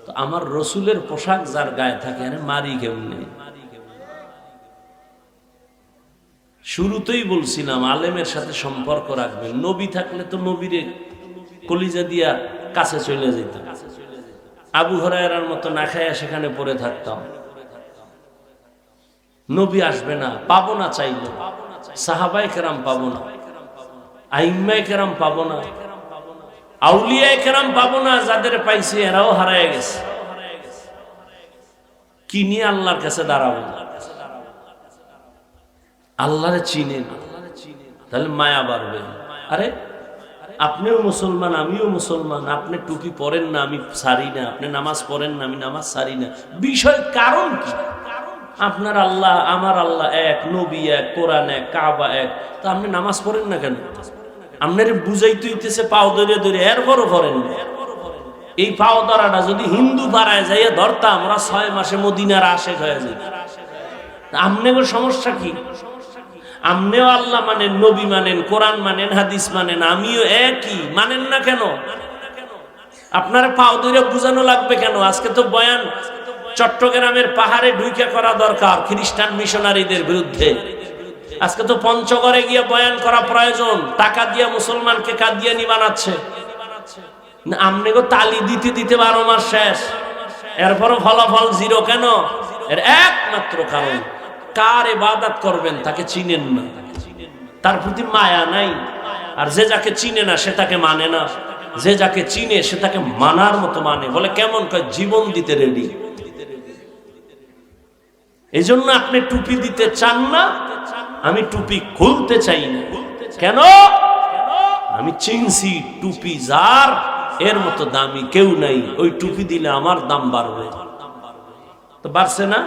তো আমার রসুলের পোশাক যার গায়ে থাকে আরে মারি কেমনে? শুরুতেই বলছিলাম আলেমের সাথে সম্পর্ক রাখবেন। নবী থাকলে তো নবীরে কলিজা দিয়া কাছে চলে যেত। আবু হুরায়রার মতো না খাইয়া সেখানে পড়ে থাকতাম। নবী আসবে না, পাবো না চাইলো, সাহাবায়ে কেরাম পাবো না, আইম্মায়ে কেরাম পাবো না, আউলিয়ায়ে কেরাম পাবো না, যাদের পাইছি এরাও হারায় গেছে। কি নিয়ে আল্লাহর কাছে দাঁড়াবো? আল্লাহরে চিনেন, তাহলে মায়া বাড়বে। আরে আপনিও মুসলমান, আমিও মুসলমান, আপনি টুপি পরেন না, আমি সারি না, আপনি নামাজ পড়েন না, আমি নামাজ সারি না, বিষয় কারণ কি? আপনার আল্লাহ আমার আল্লাহ এক, নবী এক, কোরআন এক, কাবা এক, তা আপনি নামাজ পড়েন না কেন? আপনার বুঝাইতে হইতেছে পাও ধরে ধরে, এরপরও পড়েন না। এই পাও ধরাটা যদি হিন্দু পাড়ায় যাইয়া ধরতাম, আমরা 6 মাসে মদিনার আশেক হয়ে যেত। আপনার সমস্যা কি? আপনিও আল্লাহ মানেন, নবী মানেন, কোরআন মানেন, হাদিস মানেন, আমিও একই, মানেন না কেন? আপনার পাও ধরে বুঝানো লাগবে কেন? আজকে তো বয়ান চট্টগ্রামের পাহাড়ে ঢুকে করা দরকার খ্রিস্টান মিশনারিদের বিরুদ্ধে। আজকে তো পঞ্চগড়ে গিয়ে বয়ান করা প্রয়োজন। টাকা দিয়ে মুসলমানকে কাদিয়ানি বানাচ্ছে। আপনি গো তালি দিতে দিতে 12 মাস শেষ, এরপরও ফলাফল 0 কেন? এর একমাত্র কারণ কার ইবাদত করবেন তাকে চিনেন না, তার প্রতি মায়া নাই। আর যে যাকে চিনে না সে তাকে মানে না, যে যাকে চিনে সে তাকে মানার মতো মানে। বলে কেমন? কয় জীবন দিতে রেডি। এই জন্য আপনি টুপি দিতে চান না, আমি টুপি খুলতে চাই না। কেন? আমি চিনছি টুপি যার এর মতো দামি কেউ নাই, ওই টুপি দিলে আমার দাম বাড়বে। তো বাড়ছে না?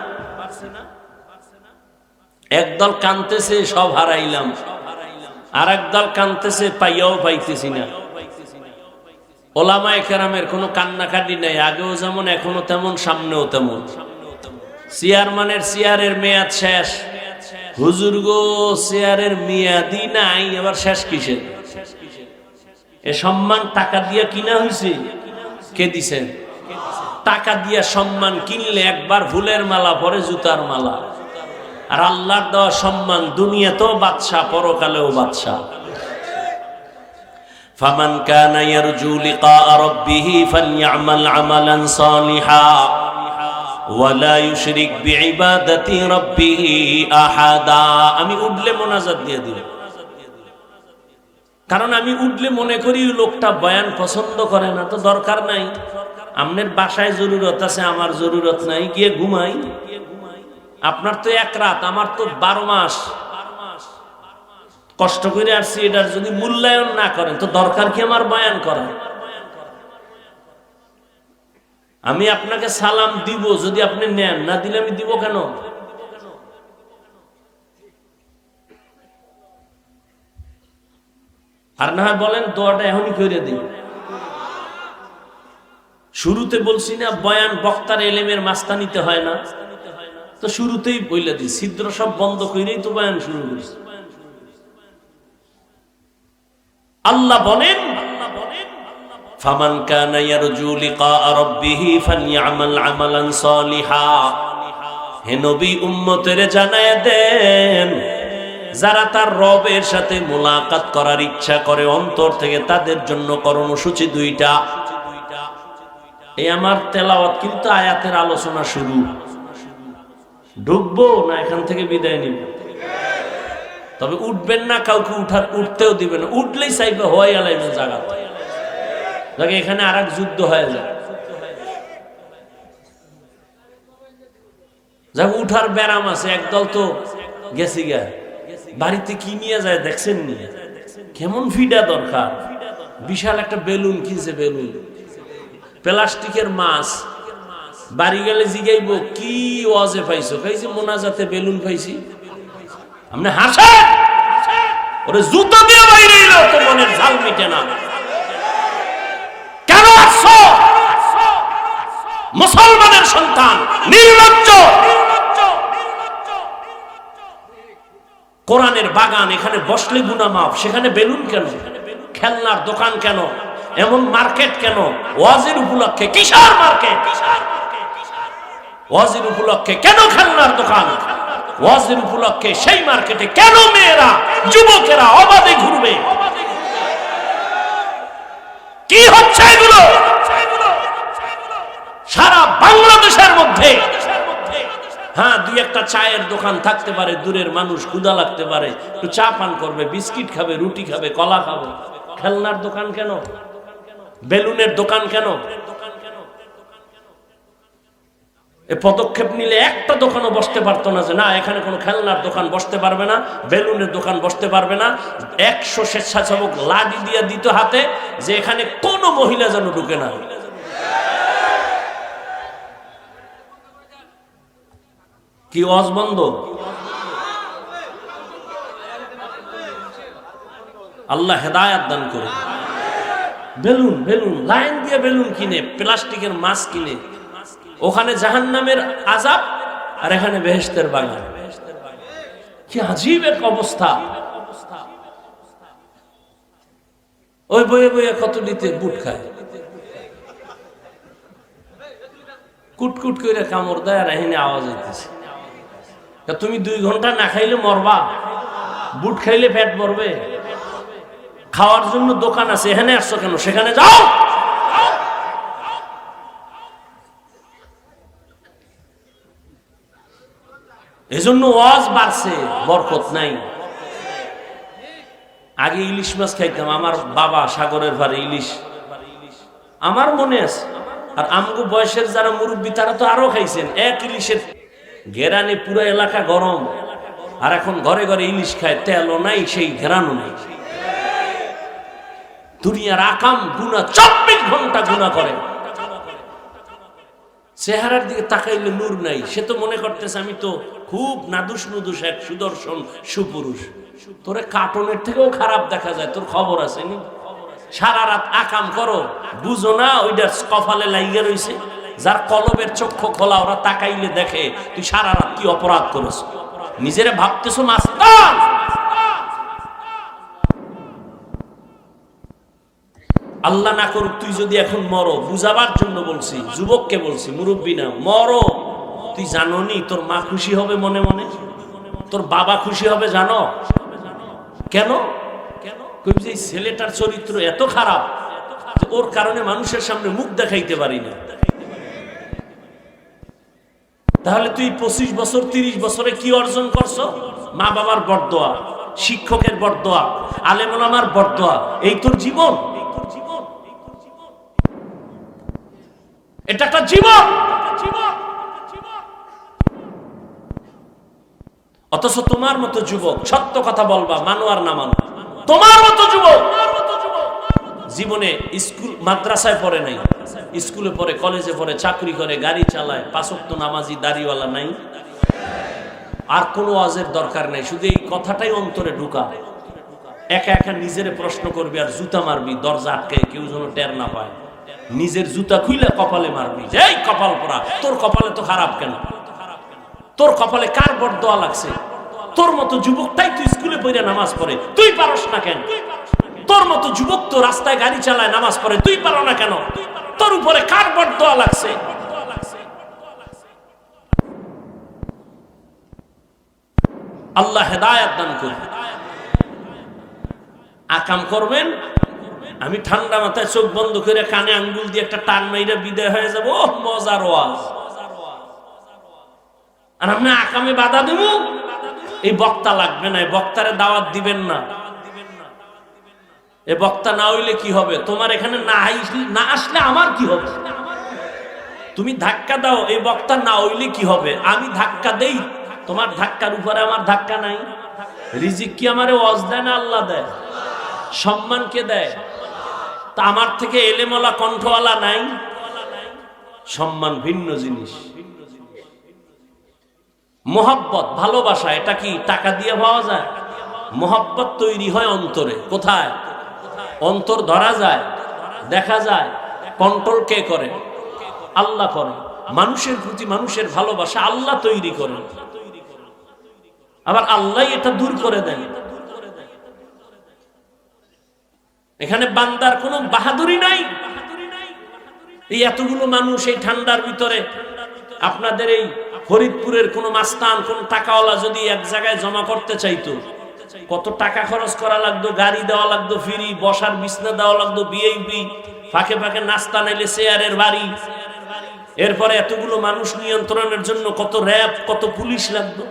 একদল কানতেছে সব হারাইলাম, আর একদল কানতেছে পাইয়াও পাইতেছি না। ওলামায়ে কেরামের কোনো কান্নাকাটি নাই, আগেও যেমন এখনো তেমন, সামনেও তেমন। চেয়ারম্যানের চেয়ারের মেয়াদ শেষ, হুজুর গো চেয়ারের মেয়াদই নাই, আবার শেষ কিসের? এ সম্মান টাকা দিয়া কিনা হয়েছে? কে দিছেন? টাকা দিয়া সম্মান কিনলে একবার ফুলের মালা, পরে জুতার মালা। আর আল্লাহর দেওয়া সম্মান দুনিয়াতেও বাদশা, পরকালেও বাদশা। ফামান কানা ইয়ারজু লিকা রাব্বিহি ফালইআমাল আমালান সালিহা ওয়ালা ইউশরিক বিইবাদাতি রাব্বিহি আহাদা। আমি উঠলে মোনাজাত দিয়ে দিব, কারণ আমি উঠলে মনে করি লোকটা বয়ান পছন্দ করে না, তো দরকার নাই। আপনার বাসায় জরুরত আছে, আমার জরুরত নাই, গিয়ে ঘুমাই। আপনার তো 1 রাত, আমার তো 12 মাস কষ্ট করে আসছি। এটার যদি মূল্যায়ন না করেন তো দরকার কি আমার বয়ান করা? আমি আপনাকে সালাম দিব, যদি আপনি নেন, না দিলে আমি দিব কেন? আর না হয় বলেন দোয়াটা এখনই করে দিই। শুরুতে বলছি না বয়ান বক্তার এলেমের মাস্তানিতে হয় না, তো শুরুতেই বইলা দিই, ছিদ্র সব বন্ধ করেই তো বয়ান শুরু করছি। আল্লাহ বলেন ফামান কানা ইয়ারজু লিকা রাব্বিহি ফালইআমাল আমালান সালিহা। হে নবী উম্মতের জানায় দেন, যারা তার রবের সাথে মোলাকাত করার ইচ্ছা করে অন্তর থেকে, তাদের জন্য কর্মসূচি 2টা। এই আমার তেলাওয়াত কিন্তু আয়াতের আলোচনা শুরু। ঢুকবো না এখান থেকে বিদায় নিব? তবে উঠবেন না, কাউকে উঠতেও দিবেন না। উঠলেই চাইবে হওয়াই আলাইবেন জায়গা। দেখে এখানে আর এক যুদ্ধ হয়ে যায়। যাক উঠার ব্যারাম আছে, একদল তো গেছি গা, বাড়িতে কি নিয়ে যায় দেখছেন নি? কেমন ফিডা দরকার, বিশাল একটা বেলুন কিনছে, বেলুন প্লাস্টিকের মাছ। বাড়ি গেলে জিগাইব কি ওয়াজে পাইছো? খাইছি মোনাজাতে বেলুন পাইছি। আপনি হাসেন, ওরে জুতো দিয়ে বাইরে এলো তো মনের ঝাল মিটে না। কেন আসছো? মুসলমানের সন্তান, নির্লজ্জ। কোরআনের বাগান, এখানে বসলে গুনাহ মাফ, সেখানে বেলুন কেন? খেলনার দোকান কেন? এমন মার্কেট কেন? ওয়াজের উপলক্ষে কিসের মার্কেট? ওয়াজের উপলক্ষে কেন খেলনার দোকান? ওয়াজের উপলক্ষে সেই মার্কেটে কেন মেয়েরা, যুবকেরা অবাধে ঘুরবে? কি হচ্ছে এগুলো? সারা বাংলাদেশের মধ্যে হ্যাঁ দুই একটা চায়ের দোকান থাকতে পারে, দূরের মানুষ ক্ষুধা লাগতে পারে, একটু চা পান করবে, বিস্কিট খাবে, রুটি খাবে, কলা খাবে। খেলনার দোকান কেন? বেলুনের দোকান কেন? এ পদক্ষেপ নিলে একটা দোকানও বসতে পারতো না যে না এখানে কোনো খেলনার দোকান বসতে পারবে না, বেলুনের দোকান বসতে পারবে না। 100 স্বেচ্ছাসেবক লাঠি দিয়ে দিত হাতে যে এখানে কোনো মহিলা যেন ঢুকে না। কি ওয়াজ বন্ধ? আল্লাহ হেদায়াত দান করে। বেলুন বেলুন লাইন দিয়ে বেলুন কিনে, প্লাস্টিকের মাছ কিনে, ওখানে জাহান্নামের আযাব আর এখানে বেহেশতের বাগান। কি আজীব এক অবস্থা। ওই বয়ে বয়ে কতলিতে বুট খায়, কুটকুট করে কামড় দেয় আর এখানে আওয়াজ হইতেছে। তুমি 2 ঘন্টা না খাইলে মরবা, বুট খাইলে পেট ভরবে। খাওয়ার জন্য দোকান আছে, এখানে আসছো কেন? সেখানে যাও। এজন্য ওয়াজ বাড়ছে, বরকত নাই। আগে ইলিশ মাছ খাইতাম, আমার বাবা সাগরের পারে ইলিশ, আমার মনে আছে। আর আমগো বয়সের যারা মুরব্বী তারা তো আরো খাইছেন। এক ইলিশের ঘেরানে পুরো এলাকা গরম, আর এখন ঘরে ঘরে ইলিশ খায়, তেলও নাই, সেই ঘেরানো নাই। দুনিয়ার আকাম গুনাহ 24 ঘন্টা গুনাহ করে। চেহারার দিকে তাকাইলে নূর নাই, সে তো মনে করতেছে আমি তো খুব নাদুস নুদুস এক সুদর্শন সুপুরুষ। তোরে কার্টুনের থেকেও খারাপ দেখা যায়, তোর খবর আছে নি? সারা রাত আকাম করো, বুঝো না ওইটা কপালে লাইগা রইছে। যার কলবের চক্ষু খোলা, ওরা তাকাইলে দেখে তুই সারা রাত কি অপরাধ করেছ। নিজেরে ভাবতেছো মাস্তান। আল্লাহ না করুক তুই যদি এখন মরো, বুঝাবার জন্য বলছি, যুবককে বলছি, মুরব্বী না, মরো। তুই জানো নি তোর মা খুশি হবে মনে মনে, তোর বাবা খুশি হবে জানো? কেন? যে ছেলেটার চরিত্র এত খারাপ যে ওর কারণে মানুষের সামনে মুখ দেখাইতে পারি না। তাহলে তুই 25 বছর 30 বছরে কি অর্জন করছো? মা বাবার বরদোয়া, শিক্ষকের বরদোয়া, আলেম ওলামার বরদোয়া, এই তোর জীবন। এটা একটা জীবন। অথচ তোমার মতো যুবক, সত্য কথা বলবা, মানো আর না মানো, তোমার মতো যুবক জীবনে স্কুল মাদ্রাসায় পড়ে নাই, স্কুলে পড়ে, কলেজে পড়ে, চাকরি করে, গাড়ি চালায়, 5 ওয়াক্ত নামাজি, দাড়িওয়ালা নাই, আর কোনো ওয়াজের দরকার নাই। শুধু এই কথাটাই অন্তরে ঢুকা, একা একা নিজেরে প্রশ্ন করবি আর জুতা মারবি, দরজা আটকে কেউ যেন টের না পায়। নিজের জুতা খুইলে কপালে মারবি, যে এই কপাল পরা, তোর কপালে তো খারাপ কেন? তোর কপালে কার বরদোয়া লাগছে? তোর মতো যুবকটাই তুই স্কুলে পড়ে নামাজ পড়ে, তুই পারস না কেন? তোর মতো যুবক তো রাস্তায় গাড়ি চালায়, নামাজ পড়ে, তুই পারো না কেন? তোর উপরে কার বরদোয়া লাগছে? আল্লাহ হেদায়েত দান করুন। আকাম করবেন, আমি ঠান্ডা মাথায় চোখ বন্ধ করে কানে আঙ্গুল দিয়ে একটা টান মাইরা বিদায় হয়ে যাবো, মজার ওয়াজ। আর আপনি আকামে বাধা দেব, এই বক্তা লাগবে না, বক্তারে দাওয়াত দিবেন না। এ বক্তা না হইলে কি হবে? তোমার এখানে না আসলে আমার কি হবে? তুমি ধাক্কা দাও, এই বক্তা না হইলে কি হবে? আমি ধাক্কা দেই, তোমার ধাক্কার উপরে আমার ধাক্কা নাই। রিজিক কি আমারে ওয়াজ দেয় না আল্লাহ দেয়? সম্মান কে দেয়? তা আমার থেকে এলেমওয়ালা কণ্ঠওয়ালা নাই? সম্মান ভিন্ন জিনিস। মোহাব্বত, ভালোবাসা, এটা কি টাকা দিয়ে পাওয়া যায়? মোহাব্বত তৈরি হয় অন্তরে। কোথায়? অন্তর ধরা যায়, দেখা যায়। কন্ট্রোল কে করে? আল্লাহ করে। মানুষের প্রতি মানুষের ভালোবাসা আল্লাহ তৈরি করেন, আবার আল্লাহ এটা দূর করে দেন। এখানে বান্দার কোনো বাহাদুরি নাই। এই এতগুলো মানুষ এই ঠান্ডার ভিতরে, আপনাদের এই ফরিদপুরের কোন মাস্তান, কোন টাকাওয়ালা যদি এক জায়গায় জমা করতে চাইতো, কত টাকা খরচ করা লাগতো, গাড়ি দেওয়া লাগতো ফ্রি, বসার বিছনা দেওয়া লাগতো ভিআইপি, ফাঁকে ফাঁকে নাস্তা নাইলে চেয়ারের বাড়ি, এরপরে এতগুলো মানুষ নিয়ন্ত্রণের জন্য কত র্যাব, কত পুলিশ লাগতো।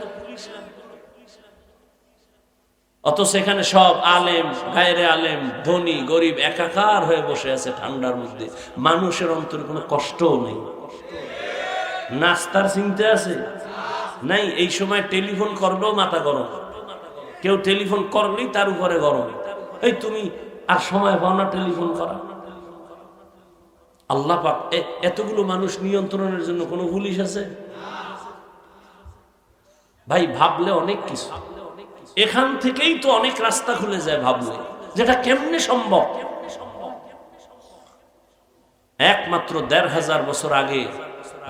অত সেখানে সব আলেম, গায়রে আলেম, ধনী গরিব একাকার হয়ে বসে আছে ঠান্ডার মধ্যে। মানুষের অন্তরে কোনো কষ্টও নেই, নাস্তার চিন্তা আছে নাই। এই সময় টেলিফোন করলেও মাথা গরম, কেউ টেলিফোন করলেই তার উপরে গরম। এই তুমি আর সময় পাও না টেলিফোন করা? আল্লাহ পাক এতগুলো মানুষ নিয়ন্ত্রণের জন্য কোনো পুলিশ আছে? ভাই ভাবলে অনেক কিছু, এখান থেকেই তো অনেক রাস্তা খুলে যায় ভাবলে, যেটা কেমনে সম্ভব। একমাত্র ১৫০০ বছর আগে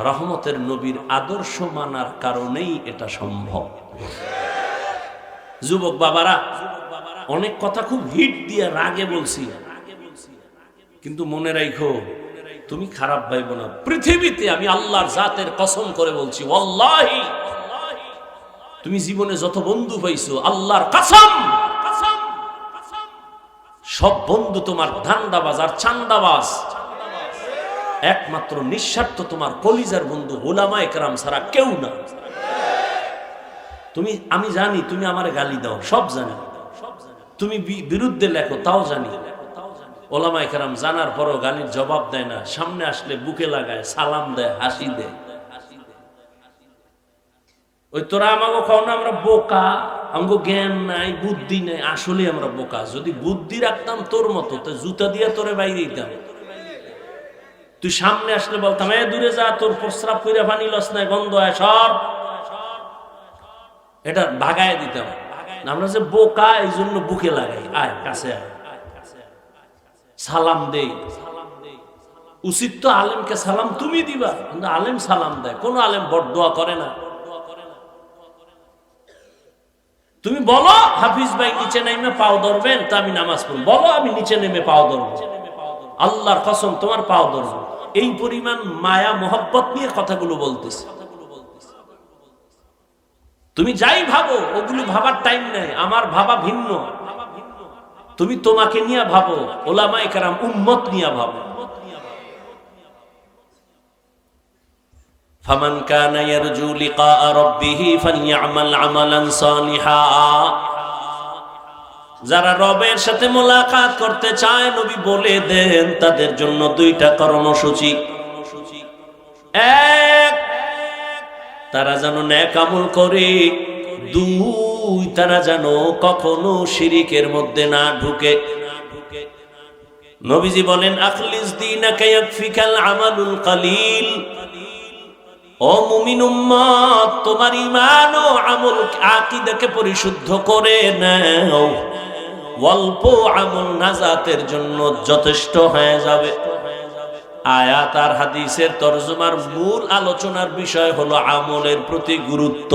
রহমতের নবীর আদর্শ মানার কারণেই এটা সম্ভব। যুবক বাবারা, অনেক কথা খুব হিট দিয়ে রাগে বলছি, কিন্তু মনে রাখো, তুমি খারাপ ভাইব না। পৃথিবীতে আমি আল্লাহর জাতের কসম করে বলছি, ওয়াল্লাহি তুমি জীবনে যত বন্ধু পাইছো, আল্লাহর কসম, সব বন্ধু তোমার ধান্দাবাজ আর চান্দাবাজ। একমাত্র নিঃস্বার্থ তোমার কলিজার বন্ধু উলামায়ে কেরাম ছাড়া কেউ না। আমি জানি তুমি আমারে গালি দাও, সব জানি। তুমি বিরুদ্ধে লেখো, তাও জানি। উলামায়ে কেরাম জানার পরও গালির জবাব দেয় না, সামনে আসলে বুকে লাগায়, সালাম দেয়, হাসি দেয়। ওই তোরা আমাকে কও না আমরা বোকা, আমাকে জ্ঞান নাই, বুদ্ধি নাই। আসলে আমরা বোকা। যদি বুদ্ধি রাখতাম তোর মতো, তো জুতা দিয়ে তোরে বাইরে দিতাম। তুই সামনে আসলে বলতাম, এ দূরে যা, তোর প্রস্রাব কইরা পানি লস নাই, গন্ধ হয়, সর। এটা ভাগায় দিতাম। আমরা যে বোকা, এই জন্য বুকে লাগাই, আয় কাছে আয়, সালাম দেই। উচিত তো আলেমকে সালাম তুমি দিবা, কিন্তু আলেম সালাম দেয়। কোন আলেম বরদোয়া করে না। তুমি বলো হাফিজ ভাই নিচে নেমে পাও ধরবেন, তা আমি নামাজ পড়ব। বলো আমি নিচে নেমে পাও ধরবো, আল্লাহর কসম তোমার পাও ধরবো। এই পরিমাণ মায়া মোহব্বত নিয়ে কথাগুলো বলতেছে। তুমি যাই ভাবো, ওগুলো ভাবার টাইম নাই, আমার ভাবা ভিন্ন। তুমি তোমাকে নিয়ে ভাবো, উলামায়ে কেরাম উম্মত নিয়ে ভাবো। ফামান কানা ইয়ারজু লিকা রাব্বিহি ফালইআমাল আমালান সালিহা। যারা রবের সাথে মোলাকাত করতে চায়, নবী বলে দেন তাদের জন্য দুইটা কর্মসূচি। এক, তারা যেন নেক আমল করে। দুই, তারা যেন কখনো শিরিকের মধ্যে না ঢুকে। নবীজি বলেন, আখলিস দীনাকা ইয়াকফিকাল আমালুল কালিল। ও মুমিন উম্মত, তোমার ঈমান ও আমল আকীদাকে পরিশুদ্ধ করে নাও। অল্প আমল নাজাতের জন্য যথেষ্ট হয়ে যাবে। আয়াত আর হাদিসের তরজমার মূল আলোচনার বিষয় হলো আমলের প্রতি গুরুত্ব।